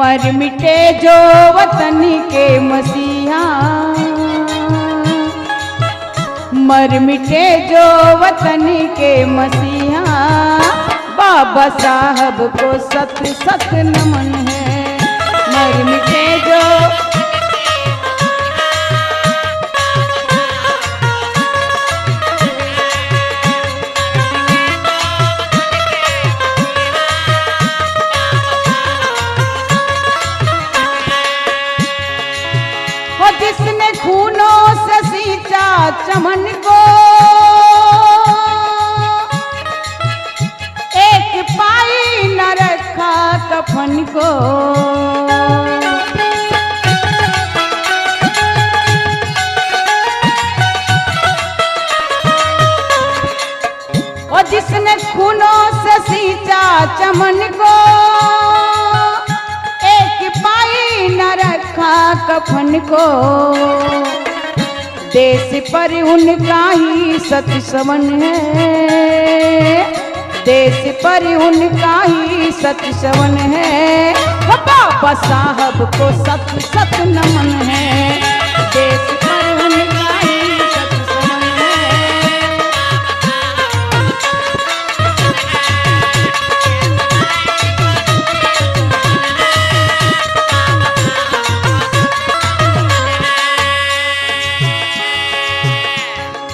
मर मिटे जो वतन के मसीहा, मर मिटे जो वतन के मसीहा, बाबा साहब को सत सत नमन है। मर मिटे जो जिसने खूनों से सींचा चमन को, एक पाई न रखा कफन को। और जिसने खूनों से सींचा चमन को, एक पाई न रखा कफन को। देश पर उनका ही सत समन है, देश पर उनका ही सत समन है। बाबा साहब को सत सत नमन है, देश पर उनका ही सत समन है।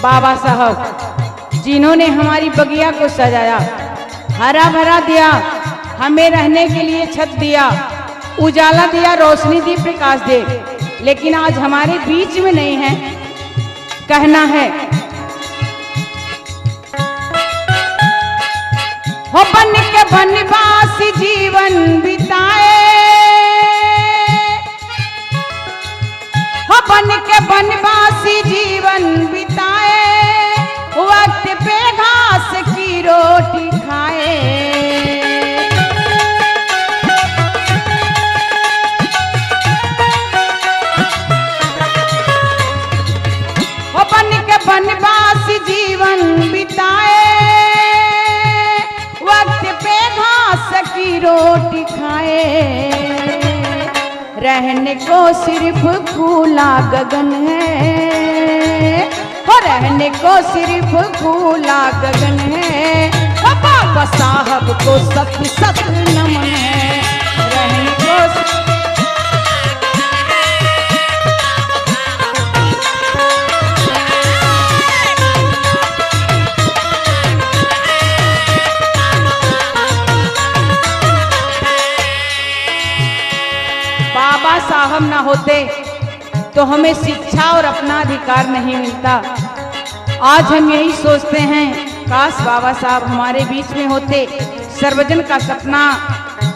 बाबा साहब जिन्होंने हमारी बगिया को सजाया, हरा भरा दिया, हमें रहने के लिए छत दिया, उजाला दिया, रोशनी दी, प्रकाश दे, लेकिन आज हमारे बीच में नहीं है। कहना है हो बन के बनवासी जीवन बिताए, हो बन के बनवासी जीवन बिताए, वक्त पे घास की रोटी खाए। वो बन के बनवासी जीवन बिताए, वक्त पे घास की रोटी खाए। रहने को सिर्फ खुला गगन है, हो रहने को सिर्फ खुला गगन है। बाबा साहब को सत सत नमन है, रहने को बाबा साहब ना होते तो हमें शिक्षा और अपना अधिकार नहीं मिलता। आज हम यही सोचते हैं, काश बाबा साहब हमारे बीच में होते, सर्वजन का सपना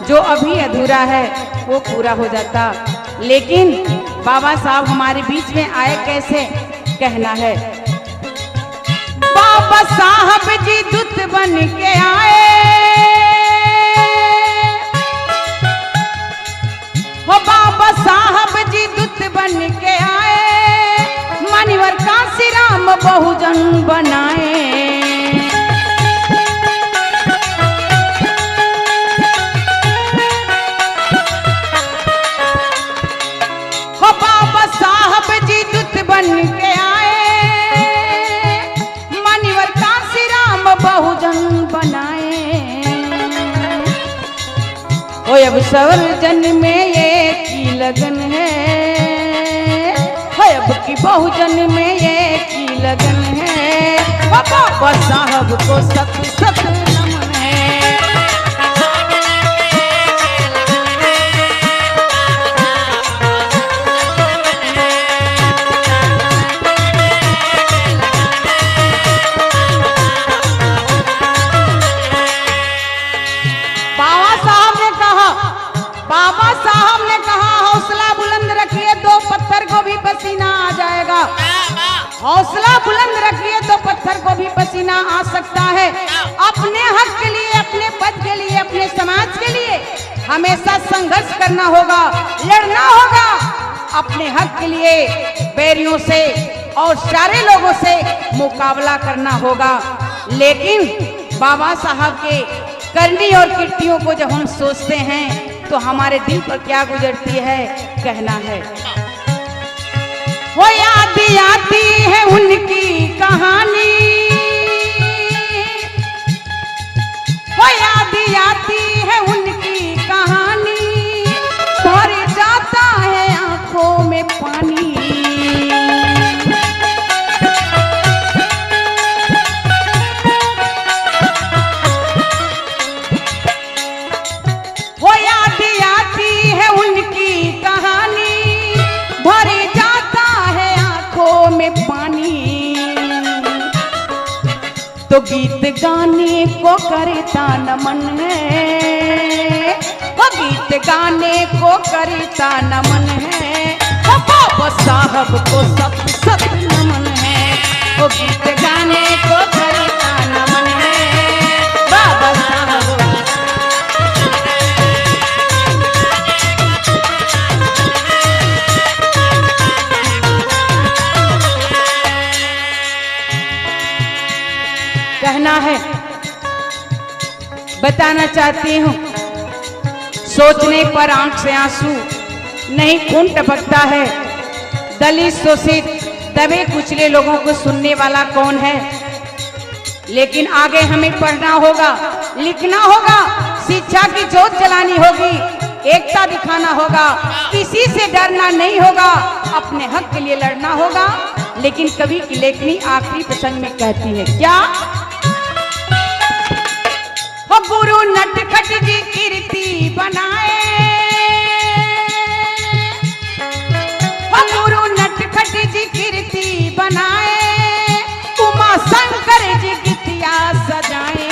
जो अभी अधूरा है वो पूरा हो जाता। लेकिन बाबा साहब हमारे बीच में आए कैसे? कहना है बाबा साहब जी दूत बन के आए, हो बाबा साहब जी दूत बन के आए, मानवर काशी राम बहुजन बनाए। हो बाबा साहब जी दूत बन के आए, मानवर काशी राम बहुजन बनाए। हो अब सर्वजन में एक ही लगन है, अब की बहुजन में एक ही लगन है। बाबा साहब को सत सत नमन है। बाबा साहब ने कहा हौसला बुलंद रखिए तो पत्थर को भी पसीना आ जाएगा। हौसला बुलंद रखिए तो पत्थर को भी पसीना आ सकता है। अपने हक के लिए, अपने पद के लिए, अपने समाज के लिए हमेशा संघर्ष करना होगा, लड़ना होगा। अपने हक के लिए बैरियों से और सारे लोगों से मुकाबला करना होगा। लेकिन बाबा साहब के करनी और कीर्तियों को जब हम सोचते हैं तो हमारे दिल पर क्या गुजरती है, कहना है। वो याद आती है उनकी कहानी, वो याद आती है उनकी कहानी, भर जाता है आंखों में पानी। वो याद आती है उनकी कहानी, भर जाता है आंखों में पानी। तो गीत गाने को करता नमन है, वो गीत गाने को करता नमन है, वो बाबा साहब को सत सत नमन है। वो गीत गाने को करता नमन है, बाबा साहब। कहना है, बताना चाहती हूँ, सोचने पर आंख से आंसू नहीं खून टपकता है। दलित शोषित दबे कुचले लोगों को सुनने वाला कौन है? लेकिन आगे हमें पढ़ना होगा, लिखना होगा, शिक्षा की जोत जलानी होगी, एकता दिखाना होगा, किसी से डरना नहीं होगा, अपने हक के लिए लड़ना होगा। लेकिन कवि की लेखनी आखिरी प्रसंग में कहती है क्या? वो गुरु नटखट जी कीर्ति बनाए, वो गुरु नटखट जी कीर्ति बनाए, उमा शंकर जी गीतिया सजाए।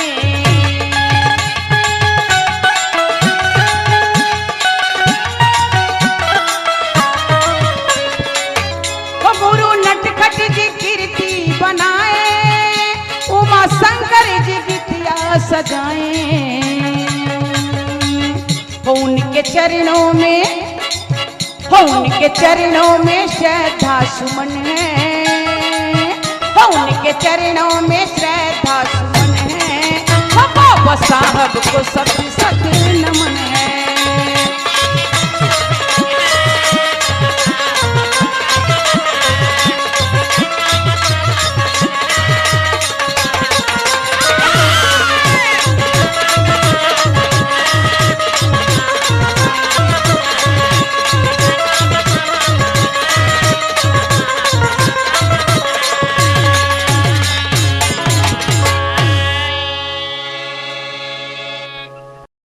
वो गुरु नटखट जी कीर्ति बनाए, उमा शंकर जी गीतिया सजाए। हो उनके चरणों में, हो उनके चरणों में श्रद्धा सुमन है, हो उनके चरणों में श्रद्धा सुमन है, हो बाबा साहब को सत सत नमन है।